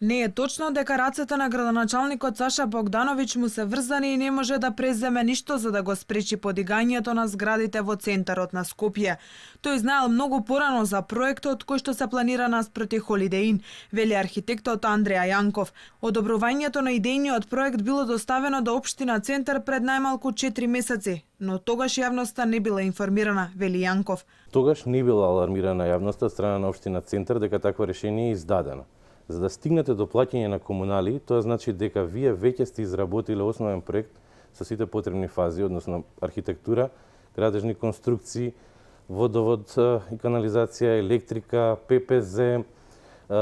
Не е точно дека рацете на градоначалникот Саша Богдановиќ му се врзани и не може да преземе ништо за да го спречи подигањето на зградите во центарот на Скопје. Тој знаел многу порано за проектот кој што се планира наспроти Holiday Inn, вели архитектот Андреа Јанков. Одобрувањето на идејниот проект било доставено до општина Центар пред најмалку 4 месеци, но тогаш јавноста не била информирана, вели Јанков. Тогаш не била алармирана јавноста од страна на општина Центар дека такво решение е издадено. За да стигнете до плаќање на комунали, тоа значи дека вие веќе сте изработиле основен проект со сите потребни фази, односно архитектура, градежни конструкции, водовод и канализација, електрика, ППЗ,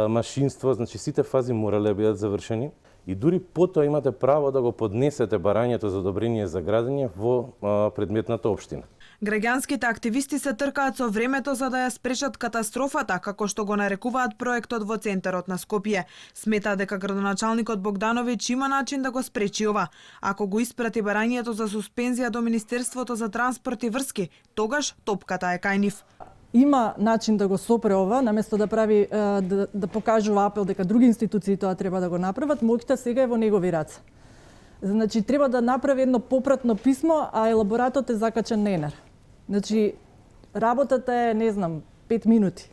машинство, значи сите фази морале да бидат завршени. И дури потоа имате право да го поднесете барањето за одобрение за градење во предметната општина. Граѓанските активисти се тркаат со времето за да ја спречат катастрофата, како што го нарекуваат проектот во центарот на Скопје. Смета дека градоначалникот Богдановиќ има начин да го спречи ова. Ако го испрати барањето за суспензија до Министерството за транспорт и врски, тогаш топката е кај нив. Има начин да го сопре ова, наместо да прави да покажува апел дека други институции тоа треба да го направат, моќта сега е во негови раце. Значи треба да направи едно попратно писмо, а елаборатот е закачен на ЕНЕР. Значи работата е, не знам, 5 минути.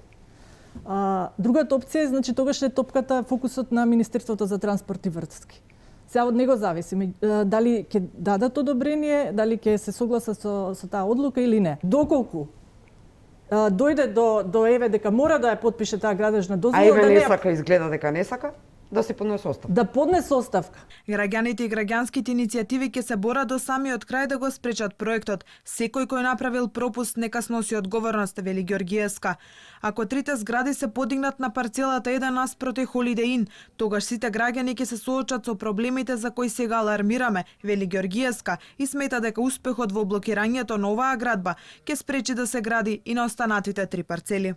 Другата опција е, значи тогаш е топката фокусот на Министерството за транспорт и врски. Сега од него зависи дали ќе дадат одобрение, дали ќе се согласат со таа одлука или не. Доколку дојде до еве дека мора да ја потпише таа градежна дозвола, еве не сака, изгледа дека не сака, да се поднесе оставка. Да поднесе оставка. Граѓаните и граѓанските иницијативи ќе се борат до самиот крај да го спречат проектот. Секој кој направил пропуст нека сноси одговорност, вели Ѓоргиевска. Ако трите згради се подигнат на парцелата еден наспроти Holiday Inn, тогаш сите граѓани ќе се соочат со проблемите за кои сега алармираме, вели Ѓоргиевска, и смета дека успехот во блокирањето на оваа градба ќе спречи да се гради и на останатите 3 парцели.